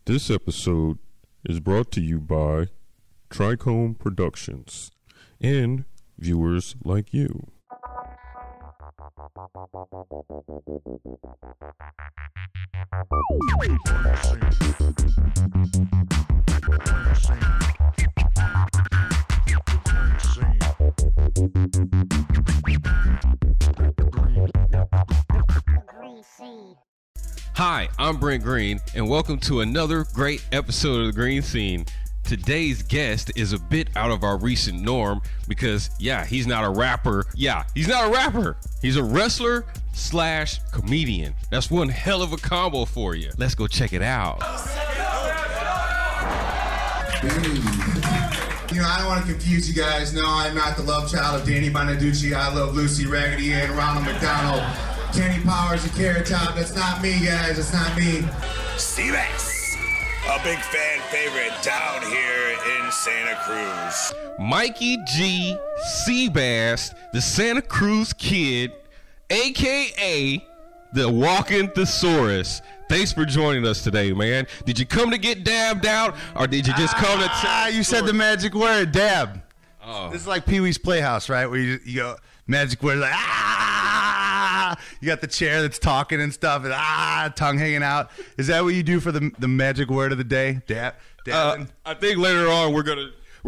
This episode is brought to you by Trichome Productions and viewers like you. Hi, I'm Brent Green, and welcome to another great episode of The Green Scene. Today's guest is a bit out of our recent norm because, he's not a rapper. He's a wrestler / comedian. That's one hell of a combo for you. Let's go check it out. You know, I don't want to confuse you guys. No, I'm not the love child of Danny Bonaducci. I love Lucy Raggedy and Ronald McDonald. Kenny Powers and Carrot Top. That's not me, guys. That's not me. Cannabis, a big fan favorite down here in Santa Cruz. Mikey G, Seabass, the Santa Cruz Kid, a.k.a. the Walking Thesaurus. Thanks for joining us today, man. Did you come to get dabbed out, or did you just come to tell you said the magic word, dab. Oh. This is like Pee-wee's Playhouse, right? Where you go, magic word, like, you got the chair that's talking and stuff, and tongue hanging out. Is that what you do for the magic word of the day? Dab. I think later on we're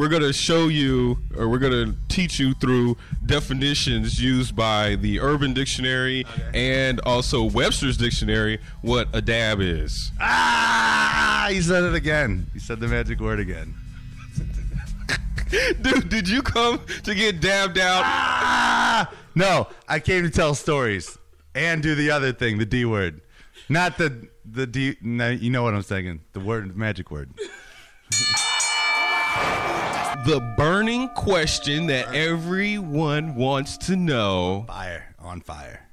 gonna show you, or we're gonna teach you through definitions used by the Urban Dictionary and also Webster's Dictionary what a dab is. You said it again. You said the magic word again. Dude, did you come to get dabbed out? No, I came to tell stories and do the other thing, the D word. Not the D. No, you know what I'm saying. The word, magic word. The burning question that everyone wants to know. On fire.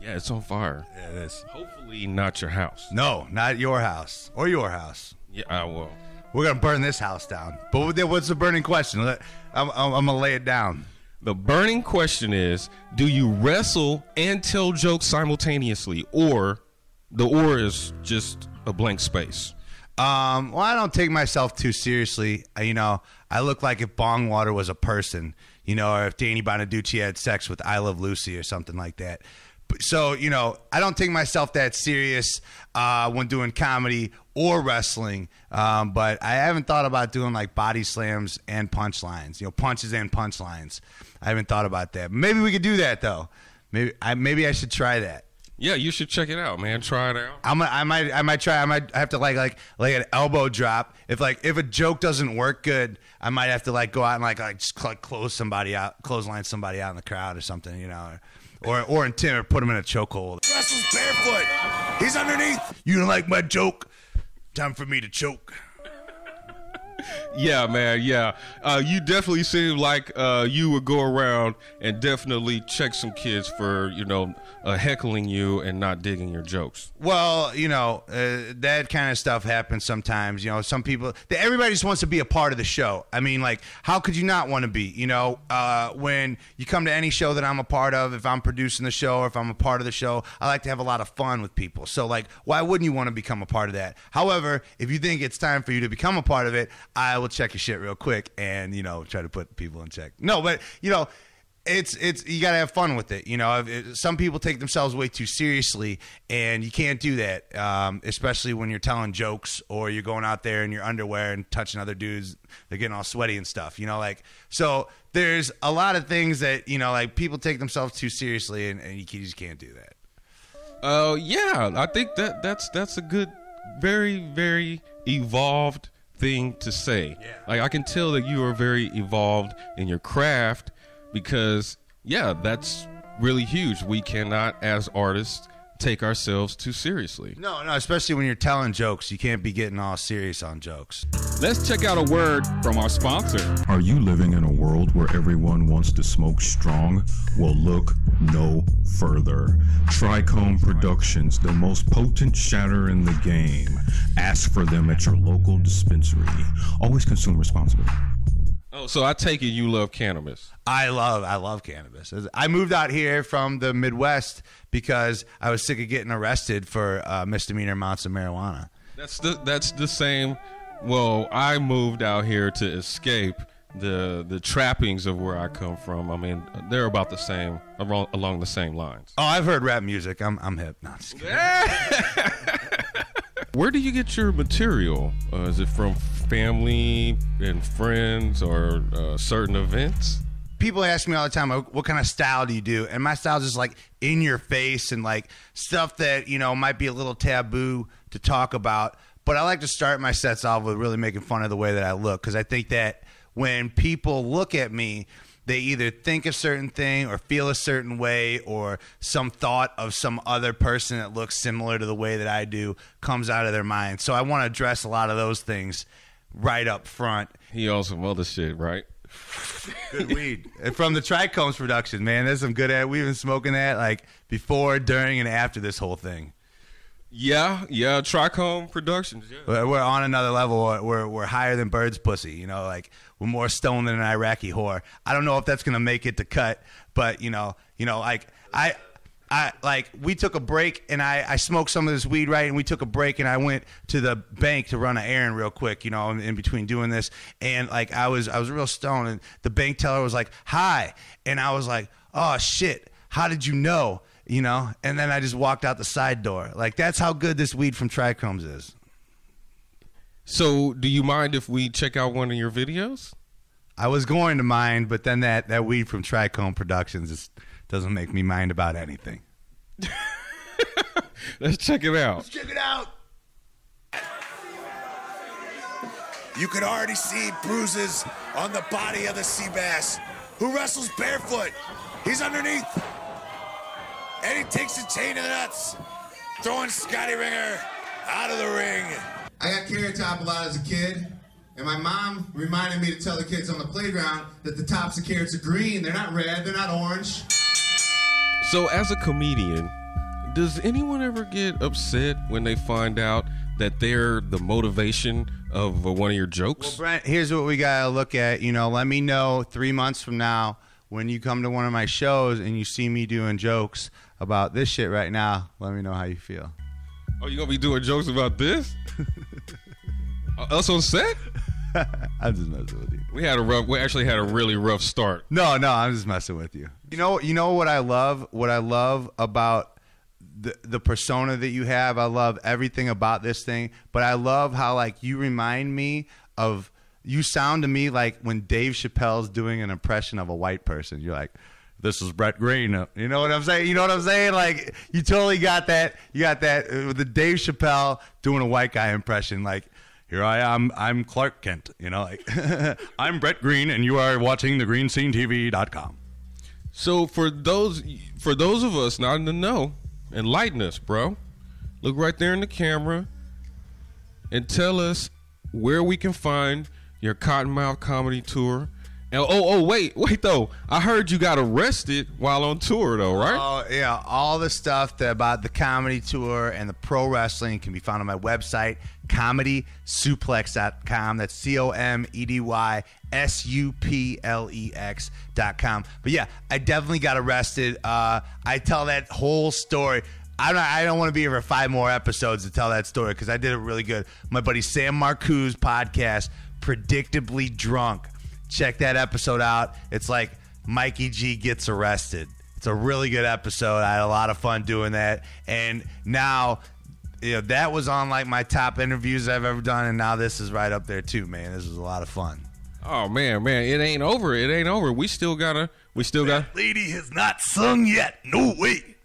Yeah, it's on fire. Yeah, it is. Hopefully not your house. No, not your house or your house. Yeah, I will. We're going to burn this house down. But what's the burning question? I'm going to lay it down. The burning question is, do you wrestle and tell jokes simultaneously, or the or is just a blank space? Well, I don't take myself too seriously. I look like if Bong Water was a person, or if Danny Bonaducci had sex with I Love Lucy or something like that. So, I don't take myself that serious when doing comedy or wrestling. But I haven't thought about doing like body slams and punchlines, punches and punchlines. I haven't thought about that. Maybe we could do that though. Maybe I should try that. Yeah, you should check it out, man. Try it out. I might try. I might have to like an elbow drop. If a joke doesn't work good, I might have to go out and just clothesline somebody out in the crowd or something, or intimidate, or put him in a chokehold. Wrestles barefoot. He's underneath. You don't like my joke? Time for me to choke. Yeah, man, yeah. You definitely seem like you would go around and definitely check some kids for, heckling you and not digging your jokes. Well, that kind of stuff happens sometimes. Some people, everybody just wants to be a part of the show. I mean, how could you not want to be? When you come to any show that I'm a part of, if I'm producing the show or if I'm a part of the show, I like to have a lot of fun with people. So, why wouldn't you want to become a part of that? However, if you think it's time for you to become a part of it, I will check your shit real quick and try to put people in check. No, but it's you gotta have fun with it. Some people take themselves way too seriously, and you can't do that, especially when you're telling jokes or you're going out there in your underwear and touching other dudes. They're getting all sweaty and stuff. So there's a lot of things that people take themselves too seriously, and you just can't do that. I think that's a good, very, very evolved thing to say. I can tell that you are very evolved in your craft, because that's really huge. We cannot, as artists, take ourselves too seriously. No, especially when you're telling jokes. You can't be getting all serious on jokes. Let's check out a word from our sponsor. Are you living in a world where everyone wants to smoke strong? Well, look no further. Trichome Productions, the most potent shatter in the game. Ask for them at your local dispensary. Always consume responsibly. Oh, so I take it you love cannabis. I love cannabis. I moved out here from the Midwest because I was sick of getting arrested for misdemeanor amounts of marijuana. That's the same. Well, I moved out here to escape the trappings of where I come from. I mean, they're about the same, along the same lines. Oh, I've heard rap music. I'm hip. No, just kidding. Where do you get your material? Is it from family and friends or certain events? People ask me all the time, what kind of style do you do? And my style is just like in your face and like stuff that, you know, might be a little taboo to talk about. But I like to start my sets off with really making fun of the way that I look, because I think that when people look at me, they either think a certain thing or feel a certain way, or some thought of some other person that looks similar to the way that I do comes out of their mind. So I want to address a lot of those things right up front. He on some other shit, right? Good weed. And from the Trichomes production, man, there's some good ad. We've been smoking that like before, during, and after this whole thing. Yeah, Trichome Productions. Yeah. We're on another level. We're higher than Bird's pussy. You know, like we're more stoned than an Iraqi whore. I don't know if that's gonna make it to cut, but you know, like I like we took a break and I smoked some of this weed, right? And we took a break and I went to the bank to run an errand real quick, you know, in between doing this. And like I was real stoned, and the bank teller was like, "Hi," and I was like, "Oh shit, how did you know?" You know, and then I just walked out the side door. Like, that's how good this weed from Trichomes is. So, do you mind if we check out one of your videos? I was going to mind, but then that weed from Trichome Productions just doesn't make me mind about anything. Let's check it out. Let's check it out. You can already see bruises on the body of the sea bass, who wrestles barefoot. He's underneath. And he takes the chain to the nuts, throwing Scotty Ringer out of the ring. I got Carrot Top a lot as a kid, and my mom reminded me to tell the kids on the playground that the tops of carrots are green. They're not red, they're not orange. So as a comedian, does anyone ever get upset when they find out that they're the motivation of one of your jokes? Well, Brent, here's what we got to look at. You know, let me know 3 months from now when you come to one of my shows and you see me doing jokes about this shit right now. Let me know how you feel. Oh, you gonna be doing jokes about this? Us on set? I'm just messing with you. We actually had a really rough start. No, I'm just messing with you. You know what I love? What I love about the persona that you have. I love everything about this thing, but I love how like you remind me of. You sound to me like when Dave Chappelle's doing an impression of a white person. You're like, "This is Brett Green." You know what I'm saying? You know what I'm saying? Like, you totally got that. You got that with the Dave Chappelle doing a white guy impression. Like, here I am. I'm Clark Kent. You know, like, I'm Brett Green, and you are watching theGreenSceneTV.com. So for those of us not in the know, enlighten us, bro. Look right there in the camera and tell us where we can find your Cottonmouth comedy tour. And wait though. I heard you got arrested while on tour though, right? Oh yeah, all the stuff about the comedy tour and the pro wrestling can be found on my website, ComedySuplex.com. That's ComedySuplex.com. But yeah, I definitely got arrested. I tell that whole story. I don't want to be here for 5 more episodes to tell that story because I did it really good. My buddy Sam Marcou's podcast, Predictably Drunk. Check that episode out. It's like Mikey G gets arrested. It's a really good episode. I had a lot of fun doing that. And now, you know, that was on like my top interviews I've ever done, and now this is right up there too, man. This was a lot of fun. Oh man, it ain't over. It ain't over. We still got. That lady has not sung yet. No way.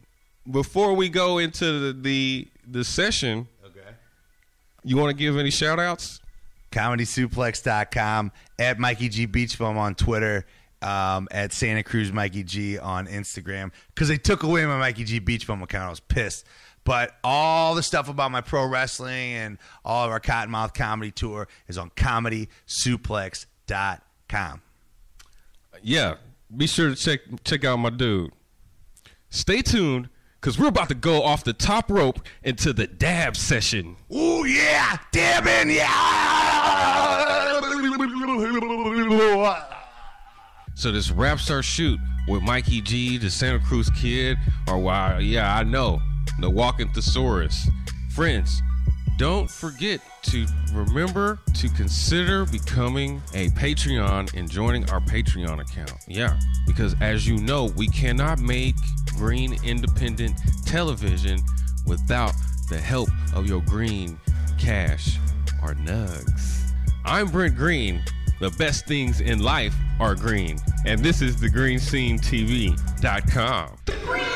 Before we go into the session, okay, you want to give any shout outs? ComedySuplex.com, at Mikey G Beach Bum on Twitter, at Santa Cruz Mikey G on Instagram. Because they took away my Mikey G Beach Bum account. I was pissed. But all the stuff about my pro wrestling and all of our Cottonmouth comedy tour is on ComedySuplex.com. Yeah, be sure to check out my dude. Stay tuned, because we're about to go off the top rope into the dab session. Ooh, yeah! Dabbing, yeah! So this Rap Star Shoot with Mikey G, the Santa Cruz Kid, or wow, yeah, I know, the Walking Thesaurus. Friends, don't forget to remember to consider becoming a Patreon and joining our Patreon account. Yeah, because as you know, we cannot make green independent television without the help of your green cash or nugs. I'm Brent Green. The best things in life are green. And this is thegreenscenetv.com.